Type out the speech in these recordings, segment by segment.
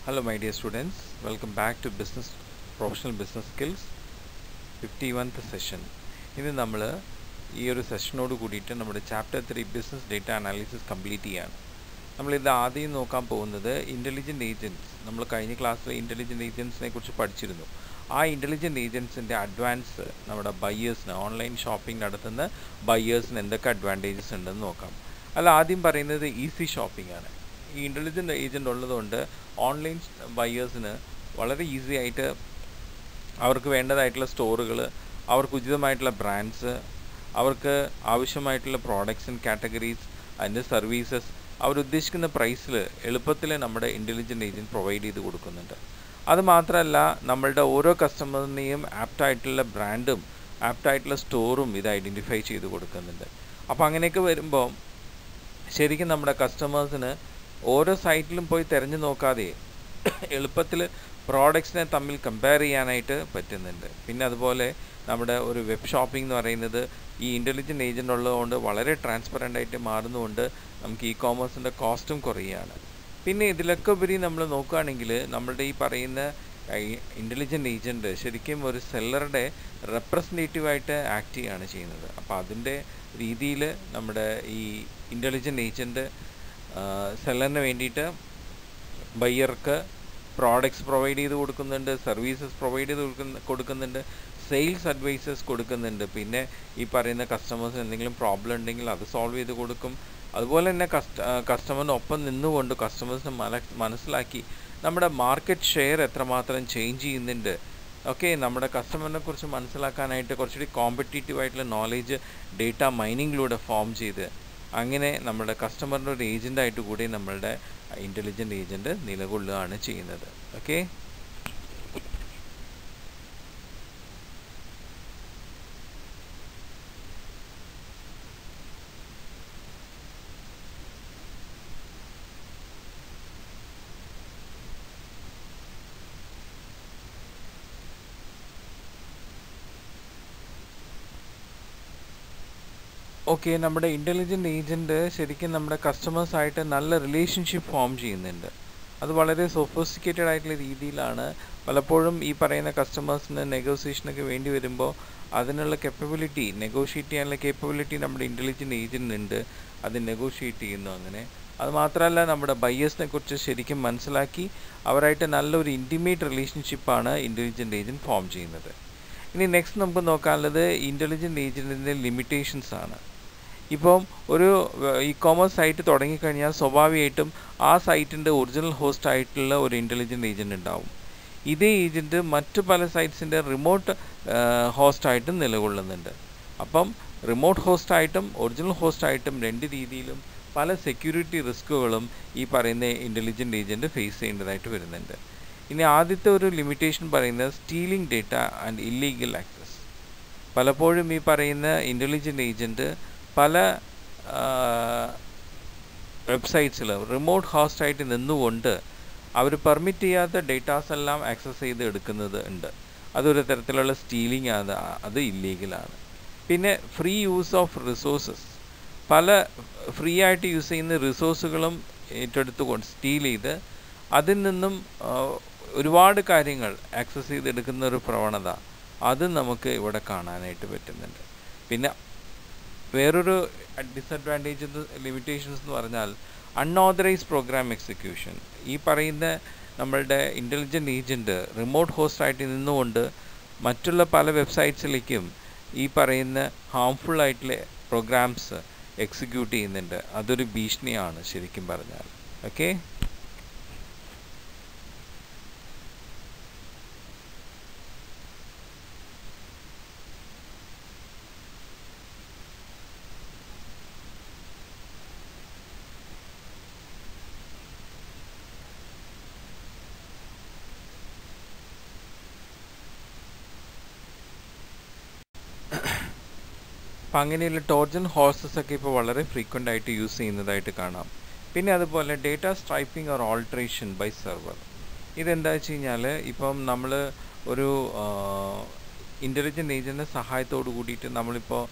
Hello my dear students, welcome back to Professional Business Skills 51th session. ഇന്ന് നമ്മൾ ഈ ഒരു സെഷനോട് കൂടിയിട്ട് നമ്മുടെ chapter 3 business data analysis complete ചെയ്യാണ്. നമ്മളിത് ആദ്യം നോക്കാൻ പോകുന്നത് ഇൻ്റലിജൻറ്റ് ഏജൻറ്റ്സ്. നമ്മൾ കഴിഞ്ഞ ക്ലാസ്സിൽ ഇൻ്റലിജൻറ്റ് ഏജൻറ്റ്സിനെ കുറിച്ച് പഠിച്ചിരുന്നു. ആ ഇൻ്റലിജൻറ്റ് ഏജൻറ്റ്സിൻ്റെ അഡ്വാൻസ് നമ്മുടെ ബയ്യേഴ്സിന്, ഓൺലൈൻ ഷോപ്പിംഗ് നടത്തുന്ന ബയ്യേഴ്സിന് എന്തൊക്കെ അഡ്വാൻറ്റേജസ് ഉണ്ടെന്ന് നോക്കാം. അല്ല, ആദ്യം പറയുന്നത് ഈസി ഷോപ്പിംഗ് ആണ്. ഈ ഇൻ്റലിജൻറ്റ് ഏജൻറ്റ് ഉള്ളതുകൊണ്ട് ഓൺലൈൻ ബയ്യേഴ്സിന് വളരെ ഈസി ആയിട്ട് അവർക്ക് വേണ്ടതായിട്ടുള്ള സ്റ്റോറുകൾ, അവർക്ക് ഉചിതമായിട്ടുള്ള ബ്രാൻഡ്സ്, അവർക്ക് ആവശ്യമായിട്ടുള്ള പ്രോഡക്ട്സ് ആൻഡ് കാറ്റഗറീസ്, അതിൻ്റെ സർവീസസ് അവരുദ്ദേശിക്കുന്ന പ്രൈസിൽ എളുപ്പത്തിൽ നമ്മുടെ ഇൻ്റലിജൻറ്റ് ഏജൻറ്റ് പ്രൊവൈഡ് ചെയ്ത് കൊടുക്കുന്നുണ്ട്. അതുമാത്രമല്ല, നമ്മളുടെ ഓരോ കസ്റ്റമറിനെയും ആപ്റ്റായിട്ടുള്ള ബ്രാൻഡും ആപ്റ്റായിട്ടുള്ള സ്റ്റോറും ഇത് ഐഡൻറ്റിഫൈ ചെയ്ത് കൊടുക്കുന്നുണ്ട്. അപ്പോൾ അങ്ങനെയൊക്കെ വരുമ്പോൾ ശരിക്കും നമ്മുടെ കസ്റ്റമേഴ്സിന് ഓരോ സൈറ്റിലും പോയി തിരഞ്ഞു നോക്കാതെ എളുപ്പത്തിൽ പ്രോഡക്ട്സിനെ തമ്മിൽ കമ്പയർ ചെയ്യാനായിട്ട് പറ്റുന്നുണ്ട്. പിന്നെ അതുപോലെ നമ്മുടെ ഒരു വെബ് ഷോപ്പിംഗ് എന്ന് പറയുന്നത് ഈ ഇൻ്റലിജൻറ്റ് ഏജൻ്റ് ഉള്ളതുകൊണ്ട് വളരെ ട്രാൻസ്പെറൻ്റ് ആയിട്ട് മാറുന്നതുകൊണ്ട് നമുക്ക് കോമേഴ്സിൻ്റെ കോസ്റ്റും കുറയുകയാണ്. പിന്നെ ഇതിലൊക്കെ ഉപരി നമ്മൾ നോക്കുകയാണെങ്കിൽ നമ്മളുടെ ഈ പറയുന്ന ഇൻ്റലിജൻറ്റ് ഏജൻറ്റ് ശരിക്കും ഒരു സെല്ലറുടെ റെപ്രസെൻറ്റേറ്റീവായിട്ട് ആക്ട് ചെയ്യുകയാണ് ചെയ്യുന്നത്. അപ്പോൾ അതിൻ്റെ രീതിയിൽ നമ്മുടെ ഈ ഇൻ്റലിജൻറ്റ് ഏജൻറ്റ് സെല്ലറിന് വേണ്ടിയിട്ട് ബയ്യർക്ക് പ്രോഡക്ട്സ് പ്രൊവൈഡ് ചെയ്ത് കൊടുക്കുന്നുണ്ട്, സർവീസസ് പ്രൊവൈഡ് ചെയ്ത് കൊടുക്കുന്നുണ്ട്, സെയിൽസ് അഡ്വൈസസ് കൊടുക്കുന്നുണ്ട്. പിന്നെ ഈ പറയുന്ന കസ്റ്റമേഴ്സിന് എന്തെങ്കിലും പ്രോബ്ലം ഉണ്ടെങ്കിൽ അത് സോൾവ് ചെയ്ത് കൊടുക്കും. അതുപോലെ തന്നെ കസ്റ്റമറിനൊപ്പം നിന്നുകൊണ്ട് കസ്റ്റമേഴ്സിനെ മനസ്സിലാക്കി നമ്മുടെ മാർക്കറ്റ് ഷെയർ എത്രമാത്രം ചേഞ്ച് ചെയ്യുന്നുണ്ട്, ഓക്കെ, നമ്മുടെ കസ്റ്റമറിനെ കുറിച്ച് മനസ്സിലാക്കാനായിട്ട് കുറച്ചുകൂടി കോമ്പറ്റീറ്റീവ് ആയിട്ടുള്ള നോളേജ് ഡേറ്റ മൈനിങ്ങിലൂടെ ഫോം ചെയ്ത് അങ്ങനെ നമ്മുടെ കസ്റ്റമറിൻ്റെ ഒരു ഏജൻ്റായിട്ട് കൂടി നമ്മളുടെ ഇൻ്റലിജൻറ്റ് ഏജൻറ്റ് നിലകൊള്ളുകയാണ് ചെയ്യുന്നത്. ഓക്കെ, ഓക്കെ, നമ്മുടെ ഇൻ്റലിജൻറ്റ് ഏജൻറ്റ് ശരിക്കും നമ്മുടെ കസ്റ്റമേഴ്സായിട്ട് നല്ല റിലേഷൻഷിപ്പ് ഫോം ചെയ്യുന്നുണ്ട്. അത് വളരെ സൊഫിസ്റ്റിക്കേറ്റഡ് ആയിട്ടുള്ള രീതിയിലാണ്. പലപ്പോഴും ഈ പറയുന്ന കസ്റ്റമേഴ്സിന് നെഗോസിയേഷനൊക്കെ വേണ്ടി വരുമ്പോൾ അതിനുള്ള കേപ്പബിലിറ്റി, നെഗോഷിയേറ്റ് ചെയ്യാനുള്ള കേപ്പബിലിറ്റി നമ്മുടെ ഇൻ്റലിജൻറ്റ് ഏജൻറ്റ് ഉണ്ട്. അത് നെഗോഷിയേറ്റ് ചെയ്യുന്നു. അങ്ങനെ അത് മാത്രമല്ല, നമ്മുടെ ബയ്യേഴ്സിനെ കുറിച്ച് ശരിക്കും മനസ്സിലാക്കി അവരായിട്ട് നല്ലൊരു ഇൻറ്റിമേറ്റ് റിലേഷൻഷിപ്പാണ് ഇൻ്റലിജൻറ്റ് ഏജൻറ്റ് ഫോം ചെയ്യുന്നത്. ഇനി നെക്സ്റ്റ് നമുക്ക് നോക്കാനുള്ളത് ഇൻ്റലിജൻറ്റ് ഏജൻറ്റിൻ്റെ ലിമിറ്റേഷൻസ് ആണ്. ഇപ്പം ഒരു കോമേഴ്സ് സൈറ്റ് തുടങ്ങിക്കഴിഞ്ഞാൽ സ്വാഭാവികമായിട്ടും ആ സൈറ്റിൻ്റെ ഒറിജിനൽ ഹോസ്റ്റ് ആയിട്ടുള്ള ഒരു ഇൻ്റലിജൻറ്റ് ഏജൻറ്റ് ഉണ്ടാവും. ഇതേ ഏജൻറ്റ് മറ്റു പല സൈറ്റ്സിൻ്റെ റിമോട്ട് ഹോസ്റ്റായിട്ടും നിലകൊള്ളുന്നുണ്ട്. അപ്പം റിമോട്ട് ഹോസ്റ്റായിട്ടും ഒറിജിനൽ ഹോസ്റ്റായിട്ടും രണ്ട് രീതിയിലും പല സെക്യൂരിറ്റി റിസ്കുകളും ഈ പറയുന്ന ഇൻ്റലിജൻറ്റ് ഏജൻറ്റ് ഫേസ് ചെയ്യേണ്ടതായിട്ട് വരുന്നുണ്ട്. ഇനി ആദ്യത്തെ ഒരു ലിമിറ്റേഷൻ പറയുന്നത് stealing data and illegal access. പലപ്പോഴും ഈ പറയുന്ന ഇൻ്റലിജൻറ്റ് ഏജൻറ്റ് പല വെബ്സൈറ്റ്സിൽ റിമോട്ട് ഹോസ്റ്റായിട്ട് നിന്നുകൊണ്ട് അവർ പെർമിറ്റ് ചെയ്യാത്ത ഡേറ്റാസ് എല്ലാം ആക്സസ് ചെയ്ത് എടുക്കുന്നത് ഉണ്ട്. അതൊരു തരത്തിലുള്ള സ്റ്റീലിംഗ് ആണ്, അത് ഇല്ലീഗലാണ്. പിന്നെ ഫ്രീ യൂസ് ഓഫ് റിസോഴ്സസ്, പല ഫ്രീ ആയിട്ട് യൂസ് ചെയ്യുന്ന റിസോഴ്സുകളും ഏറ്റെടുത്തുകൊണ്ട് സ്റ്റീൽ ചെയ്ത് അതിൽ നിന്നും ഒരുപാട് കാര്യങ്ങൾ ആക്സസ് ചെയ്തെടുക്കുന്ന ഒരു പ്രവണത അത് നമുക്ക് ഇവിടെ കാണാനായിട്ട് പറ്റുന്നുണ്ട്. പിന്നെ വേറൊരു ഡിസഡ്വാൻറ്റേജ് ലിമിറ്റേഷൻസ് എന്ന് പറഞ്ഞാൽ അൺഓതറൈസ്ഡ് പ്രോഗ്രാം എക്സിക്യൂഷൻ. ഈ പറയുന്ന നമ്മളുടെ ഇൻ്റലിജൻറ്റ് ഏജൻറ്റ് റിമോട്ട് ഹോസ്റ്റായിട്ട് നിന്നുകൊണ്ട് മറ്റുള്ള പല വെബ്സൈറ്റ്സിലേക്കും ഈ പറയുന്ന ഹാംഫുൾ ആയിട്ടുള്ള പ്രോഗ്രാംസ് എക്സിക്യൂട്ട് ചെയ്യുന്നുണ്ട്. അതൊരു ഭീഷണിയാണ് ശരിക്കും പറഞ്ഞാൽ. ഓക്കെ, അപ്പം അങ്ങനെയുള്ള ടോർജൻ ഹോഴ്സസ് ഒക്കെ ഇപ്പോൾ വളരെ ഫ്രീക്വൻ്റ് ആയിട്ട് യൂസ് ചെയ്യുന്നതായിട്ട് കാണാം. പിന്നെ അതുപോലെ data striping or alteration by server. ഇതെന്താ വെച്ച് കഴിഞ്ഞാൽ, ഇപ്പം നമ്മൾ ഒരു ഇൻ്റലിജൻറ്റ് ഏജൻറ്റിൻ്റെ സഹായത്തോട് കൂടിയിട്ട് നമ്മളിപ്പോൾ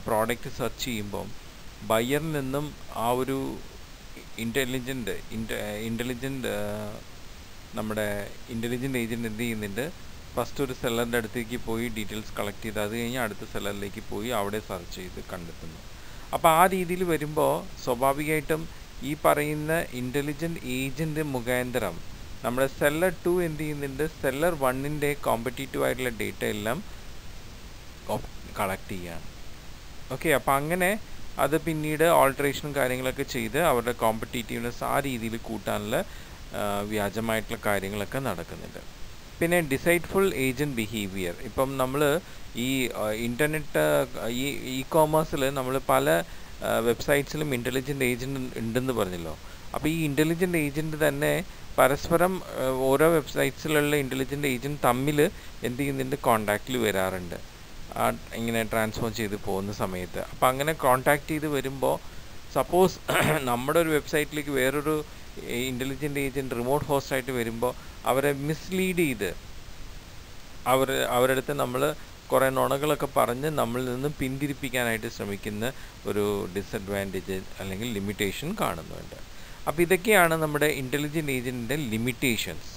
പ്രോഡക്റ്റ് സെർച്ച് ചെയ്യുമ്പം ബയ്യറിൽ നിന്നും ആ ഒരു ഇൻ്റലിജൻറ്റ് നമ്മുടെ ഇൻ്റലിജൻ്റ് ഏജൻറ്റ് എന്ത് ചെയ്യുന്നുണ്ട്, ഫസ്റ്റ് ഒരു സെല്ലറിൻ്റെ അടുത്തേക്ക് പോയി ഡീറ്റെയിൽസ് കളക്ട് ചെയ്ത് അത് കഴിഞ്ഞ് അടുത്ത സെല്ലറിലേക്ക് പോയി അവിടെ സെർച്ച് ചെയ്ത് കണ്ടെത്തുന്നു. അപ്പോൾ ആ രീതിയിൽ വരുമ്പോൾ സ്വാഭാവികമായിട്ടും ഈ പറയുന്ന ഇൻ്റലിജൻ്റ് ഏജൻറ്റ് മുഖാന്തരം നമ്മുടെ സെല്ലർ 2 എന്ത് ചെയ്യുന്നുണ്ട്, സെല്ലർ 1ൻ്റെ കോമ്പറ്റീറ്റീവ് ആയിട്ടുള്ള ഡേറ്റ എല്ലാം കളക്ട് ചെയ്യുകയാണ്. ഓക്കെ, അപ്പോൾ അങ്ങനെ അത് പിന്നീട് ഓൾട്ടറേഷനും കാര്യങ്ങളൊക്കെ ചെയ്ത് അവരുടെ കോമ്പറ്റീറ്റീവ്നെസ് ആ രീതിയിൽ കൂട്ടാനുള്ള വ്യാജമായിട്ടുള്ള കാര്യങ്ങളൊക്കെ നടക്കുന്നുണ്ട്. പിന്നെ ഡിസൈറ്റ്ഫുൾ ഏജൻറ്റ് ബിഹേവിയർ. ഇപ്പം നമ്മൾ ഈ ഇൻ്റർനെറ്റ് ഇ കോമേഴ്സിൽ നമ്മൾ പല വെബ്സൈറ്റ്സിലും ഇൻ്റലിജൻ്റ് ഏജൻറ്റ് ഉണ്ടെന്ന് പറഞ്ഞല്ലോ. അപ്പോൾ ഈ ഇൻ്റലിജൻ്റ് ഏജൻറ്റ് തന്നെ പരസ്പരം ഓരോ വെബ്സൈറ്റ്സിലുള്ള ഇൻ്റലിജൻ്റ് ഏജൻറ്റ് തമ്മിൽ എന്ത് ചെയ്യുന്നുണ്ട്, കോണ്ടാക്റ്റിൽ വരാറുണ്ട് ഇങ്ങനെ ട്രാൻസ്ഫോം ചെയ്ത് പോകുന്ന സമയത്ത്. അപ്പോൾ അങ്ങനെ കോണ്ടാക്ട് ചെയ്ത് വരുമ്പോൾ സപ്പോസ് നമ്മുടെ ഒരു വെബ്സൈറ്റിലേക്ക് വേറൊരു ഇൻ്റലിജൻ്റ് ഏജൻറ്റ് റിമോട്ട് ഹോസ്റ്റായിട്ട് വരുമ്പോൾ അവരെ മിസ്ലീഡ് ചെയ്ത് അവരുടെ അടുത്ത് നമ്മൾ കുറേ നുണകളൊക്കെ പറഞ്ഞ് നമ്മളിൽ നിന്ന് പിന്തിരിപ്പിക്കാനായിട്ട് ശ്രമിക്കുന്ന ഒരു ഡിസഡ്വാൻറ്റേജ് അല്ലെങ്കിൽ ലിമിറ്റേഷൻ കാണുന്നുണ്ട്. അപ്പോൾ ഇതൊക്കെയാണ് നമ്മുടെ ഇൻ്റലിജൻ്റ് ഏജൻറ്റിൻ്റെ ലിമിറ്റേഷൻസ്.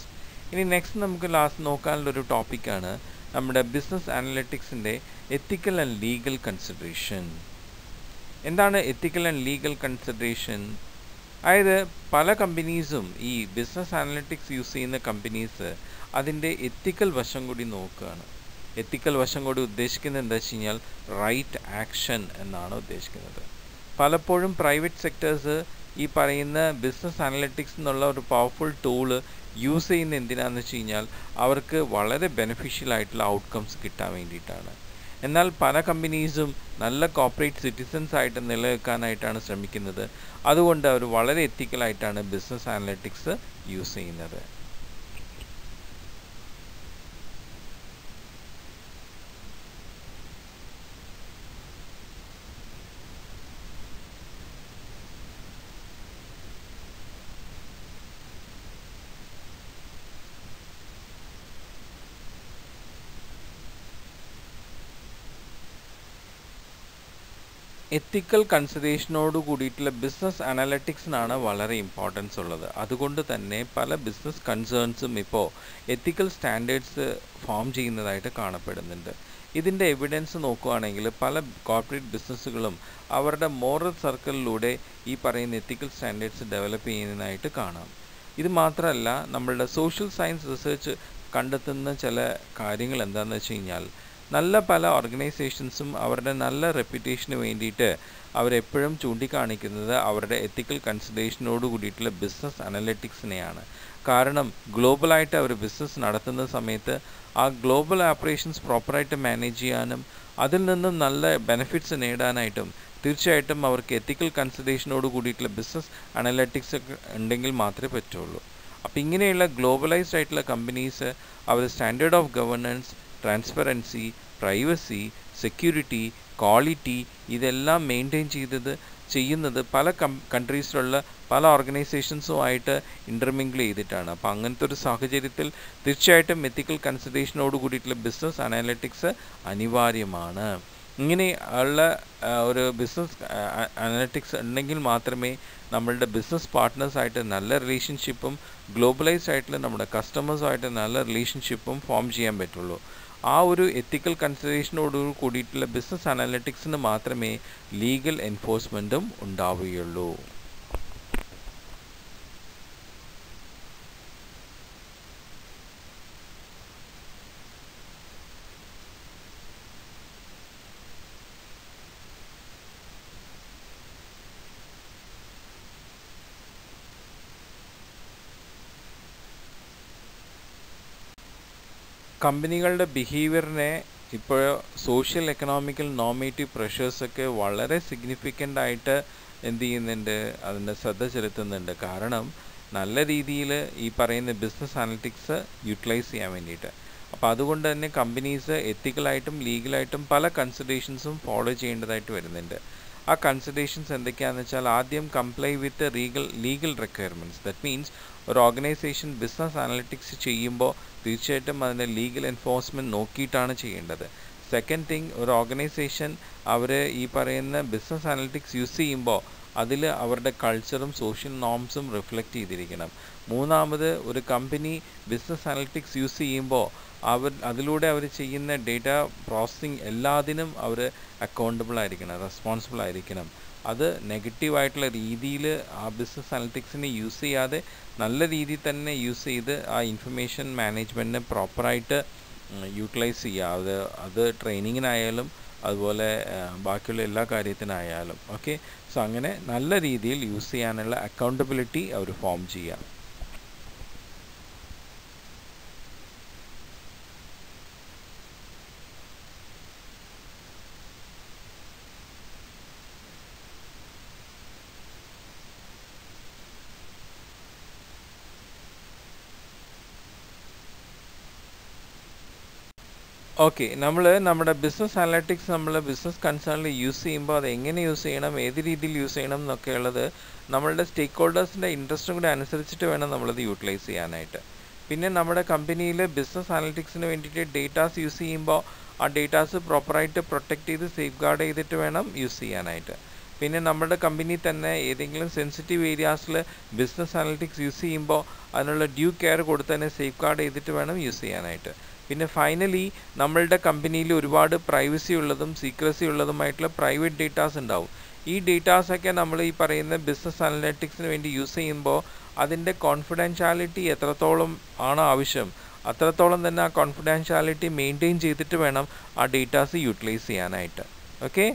ഇനി നെക്സ്റ്റ് നമുക്ക് ലാസ്റ്റ് നോക്കാനുള്ളൊരു ടോപ്പിക്കാണ് നമ്മുടെ ബിസിനസ് അനലിറ്റിക്സിൻ്റെ എത്തിക്കൽ ആൻഡ് ലീഗൽ കൺസിഡറേഷൻ. എന്താണ് എത്തിക്കൽ ആൻഡ് ലീഗൽ കൺസിഡറേഷൻ? അതായത് പല കമ്പനീസും ഈ ബിസിനസ് അനലിറ്റിക്സ് യൂസ് ചെയ്യുന്ന കമ്പനീസ് അതിൻ്റെ എത്തിക്കൽ വശം കൂടി നോക്കുകയാണ്. എത്തിക്കൽ വശം കൂടി ഉദ്ദേശിക്കുന്നത് എന്താ വെച്ച് കഴിഞ്ഞാൽ റൈറ്റ് ആക്ഷൻ എന്നാണ് ഉദ്ദേശിക്കുന്നത്. പലപ്പോഴും പ്രൈവറ്റ് സെക്ടേഴ്സ് ഈ പറയുന്ന ബിസിനസ് അനലിറ്റിക്സ് എന്നുള്ള ഒരു പവർഫുൾ ടൂള് യൂസ് ചെയ്യുന്ന എന്തിനാണെന്ന് വെച്ച് കഴിഞ്ഞാൽ അവർക്ക് വളരെ ബെനിഫിഷ്യൽ ആയിട്ടുള്ള ഔട്ട്കംസ് കിട്ടാൻ വേണ്ടിയിട്ടാണ്. എന്നാൽ പല കമ്പനീസും നല്ല കോർപ്പറേറ്റ് സിറ്റിസൺസ് ആയിട്ട് നിലനിൽക്കാനായിട്ടാണ് ശ്രമിക്കുന്നത്. അതുകൊണ്ട് അവർ വളരെ എത്തിക്കലായിട്ടാണ് ബിസിനസ് അനലിറ്റിക്സ് യൂസ് ചെയ്യുന്നത്. എത്തിക്കൽ കൺസിഡറേഷനോട് കൂടിയിട്ടുള്ള ബിസിനസ് അനലിറ്റിക്സിനാണ് വളരെ ഇമ്പോർട്ടൻസ് ഉള്ളത്. അതുകൊണ്ട് തന്നെ പല ബിസിനസ് കൺസേൺസും ഇപ്പോൾ എത്തിക്കൽ സ്റ്റാൻഡേർഡ്സ് ഫോം ചെയ്യുന്നതായിട്ട് കാണപ്പെടുന്നുണ്ട്. ഇതിൻ്റെ എവിഡൻസ് നോക്കുകയാണെങ്കിൽ പല കോർപ്പറേറ്റ് ബിസിനസ്സുകളും അവരുടെ മോറൽ സർക്കിളിലൂടെ ഈ പറയുന്ന എത്തിക്കൽ സ്റ്റാൻഡേർഡ്സ് ഡെവലപ്പ് ചെയ്യുന്നതായിട്ട് കാണാം. ഇത് മാത്രമല്ല, നമ്മളുടെ സോഷ്യൽ സയൻസ് റിസർച്ച് കണ്ടെത്തുന്ന ചില കാര്യങ്ങൾ എന്താണെന്ന് വെച്ച് കഴിഞ്ഞാൽ നല്ല പല ഓർഗനൈസേഷൻസും അവരുടെ നല്ല റെപ്യൂട്ടേഷന് വേണ്ടിയിട്ട് അവരെപ്പോഴും ചൂണ്ടിക്കാണിക്കുന്നത് അവരുടെ എത്തിക്കൽ കൺസിഡറേഷനോട് കൂടിയിട്ടുള്ള ബിസിനസ് അനലിറ്റിക്സിനെയാണ്. കാരണം ഗ്ലോബലായിട്ട് അവർ ബിസിനസ് നടത്തുന്ന സമയത്ത് ആ ഗ്ലോബൽ ഓപ്പറേഷൻസ് പ്രോപ്പറായിട്ട് മാനേജ് ചെയ്യാനും അതിൽ നിന്നും നല്ല ബെനിഫിറ്റ്സ് നേടാനായിട്ടും തീർച്ചയായിട്ടും അവർക്ക് എത്തിക്കൽ കൺസിഡറേഷനോട് കൂടിയിട്ടുള്ള ബിസിനസ് അനലിറ്റിക്സ് ഉണ്ടെങ്കിൽ മാത്രമേ പറ്റുള്ളൂ. അപ്പോൾ ഇങ്ങനെയുള്ള ഗ്ലോബലൈസ്ഡ് ആയിട്ടുള്ള കമ്പനീസ് അവർ standard of governance, transparency, privacy, security, quality ഇതെല്ലാം മെയിൻറ്റെയിൻ ചെയ്യുന്നത് പല കൺട്രീസിലുള്ള പല ഓർഗനൈസേഷൻസുമായിട്ട് ഇൻ്റർമിംഗിൾ ചെയ്തിട്ടാണ്. അപ്പോൾ അങ്ങനത്തെ ഒരു സാഹചര്യത്തിൽ തീർച്ചയായിട്ടും എത്തിക്കൽ കൺസിഡറേഷനോട് കൂടിയിട്ടുള്ള ബിസിനസ് അനലിറ്റിക്സ് അനിവാര്യമാണ്. ഇങ്ങനെ ഉള്ള ഒരു ബിസിനസ് അനലിറ്റിക്സ് ഉണ്ടെങ്കിൽ മാത്രമേ നമ്മളുടെ ബിസിനസ് പാർട്ട്നേഴ്സായിട്ട് നല്ല റിലേഷൻഷിപ്പും ഗ്ലോബലൈസ്ഡ് ആയിട്ടുള്ള നമ്മുടെ കസ്റ്റമേഴ്സുമായിട്ട് നല്ല റിലേഷൻഷിപ്പും ഫോം ചെയ്യാൻ പറ്റുള്ളൂ. ആ ഒരു എത്തിക്കൽ കൺസിഡറേഷനോട് കൂടിയിട്ടുള്ള ബിസിനസ് അനലിറ്റിക്സിന് മാത്രമേ ലീഗൽ എൻഫോഴ്സ്മെൻറ്റും ഉണ്ടാവുകയുള്ളൂ. കമ്പനികളുടെ ബിഹേവിയറിനെ ഇപ്പോൾ സോഷ്യൽ എക്കണോമിക്കൽ നോർമേറ്റീവ് പ്രഷേഴ്സൊക്കെ വളരെ സിഗ്നിഫിക്കൻ്റ് ആയിട്ട് എന്ത് ചെയ്യുന്നുണ്ട്, അതിൻ്റെ ശ്രദ്ധ ചെലുത്തുന്നുണ്ട്. കാരണം നല്ല രീതിയിൽ ഈ പറയുന്ന ബിസിനസ് അനലിറ്റിക്സ് യൂട്ടിലൈസ് ചെയ്യാൻ വേണ്ടിയിട്ട്. അപ്പോൾ അതുകൊണ്ട് തന്നെ കമ്പനീസ് എത്തിക്കലായിട്ടും ലീഗലായിട്ടും പല കൺസിഡറേഷൻസും ഫോളോ ചെയ്യേണ്ടതായിട്ട് വരുന്നുണ്ട്. ആ കൺസിഡറേഷൻസ് എന്തൊക്കെയാണെന്ന് വെച്ചാൽ ആദ്യം comply with legal requirements. That means ഒരു ഓർഗനൈസേഷൻ ബിസിനസ് അനലിറ്റിക്സ് ചെയ്യുമ്പോൾ തീർച്ചയായിട്ടും അതിൻ്റെ ലീഗൽ എൻഫോഴ്സ്മെൻറ്റ് നോക്കിയിട്ടാണ് ചെയ്യേണ്ടത്. സെക്കൻഡ് തിങ്, ഒരു ഓർഗനൈസേഷൻ അവർ ഈ പറയുന്ന ബിസിനസ് അനലിറ്റിക്സ് യൂസ് ചെയ്യുമ്പോൾ അതിൽ അവരുടെ കൾച്ചറും സോഷ്യൽ നോംസും റിഫ്ലക്റ്റ് ചെയ്തിരിക്കണം. മൂന്നാമത് ഒരു കമ്പനി ബിസിനസ് അനലിറ്റിക്സ് യൂസ് ചെയ്യുമ്പോൾ അതിലൂടെ അവർ ചെയ്യുന്ന ഡേറ്റ പ്രോസസ്സിങ് എല്ലാത്തിനും അവർ അക്കൗണ്ടബിൾ ആയിരിക്കണം, റെസ്പോൺസിബിൾ ആയിരിക്കണം. അത് നെഗറ്റീവായിട്ടുള്ള രീതിയിൽ ആ ബിസിനസ് അനലിറ്റിക്സിനെ യൂസ് ചെയ്യാതെ നല്ല രീതിയിൽ തന്നെ യൂസ് ചെയ്ത് ആ ഇൻഫർമേഷൻ മാനേജ്മെൻറ്റിനെ പ്രോപ്പറായിട്ട് യൂട്ടിലൈസ് ചെയ്യുക. അത് ട്രെയിനിങ്ങിനായാലും അതുപോലെ ബാക്കിയുള്ള എല്ലാ കാര്യത്തിനായാലും. ഓക്കെ, സോ അങ്ങനെ നല്ല രീതിയിൽ യൂസ് ചെയ്യാനുള്ള അക്കൗണ്ടബിലിറ്റി അവർ ഫോം ചെയ്യുക. ഓക്കെ, നമ്മുടെ ബിസിനസ് അനലിറ്റിക്സ് ബിസിനസ് കൺസേണിൽ യൂസ് ചെയ്യുമ്പോൾ അത് എങ്ങനെ യൂസ് ചെയ്യണം, ഏത് രീതിയിൽ യൂസ് ചെയ്യണം എന്നൊക്കെ ഉള്ളത് നമ്മളുടെ സ്റ്റേക്ക് ഹോൾഡേഴ്സിൻ്റെ ഇൻട്രസ്റ്റും കൂടി അനുസരിച്ചിട്ട് വേണം നമ്മളത് യൂട്ടിലൈസ് ചെയ്യാനായിട്ട്. പിന്നെ നമ്മുടെ കമ്പനിയിൽ ബിസിനസ് അനലിറ്റിക്സിന് വേണ്ടിയിട്ട് ഡേറ്റാസ് യൂസ് ചെയ്യുമ്പോൾ ആ ഡേറ്റാസ് പ്രോപ്പറായിട്ട് പ്രൊട്ടക്റ്റ് ചെയ്ത് സേഫ് ഗാർഡ് ചെയ്തിട്ട് വേണം യൂസ് ചെയ്യാനായിട്ട്. പിന്നെ നമ്മുടെ കമ്പനി തന്നെ ഏതെങ്കിലും സെൻസിറ്റീവ് ഏരിയാസിൽ ബിസിനസ് അനലിറ്റിക്സ് യൂസ് ചെയ്യുമ്പോൾ അതിനുള്ള ഡ്യൂ കെയർ കൊടുത്ത് തന്നെ സേഫ് ഗാർഡ് ചെയ്തിട്ട് വേണം യൂസ് ചെയ്യാനായിട്ട്. പിന്നെ ഫൈനലി നമ്മളുടെ കമ്പനിയിൽ ഒരുപാട് പ്രൈവസി ഉള്ളതും സീക്രസി ഉള്ളതുമായിട്ടുള്ള പ്രൈവറ്റ് ഡേറ്റാസ് ഉണ്ടാവും. ഈ ഡേറ്റാസൊക്കെ നമ്മൾ ഈ പറയുന്ന ബിസിനസ് അനലിറ്റിക്സിന് വേണ്ടി യൂസ് ചെയ്യുമ്പോൾ അതിൻ്റെ കോൺഫിഡൻഷ്യാലിറ്റി എത്രത്തോളം ആണ് ആവശ്യം അത്രത്തോളം തന്നെ ആ കോൺഫിഡൻഷ്യാലിറ്റി മെയിൻറ്റെയിൻ ചെയ്തിട്ട് വേണം ആ ഡേറ്റാസ് യൂട്ടിലൈസ് ചെയ്യാനായിട്ട്. ഓക്കെ.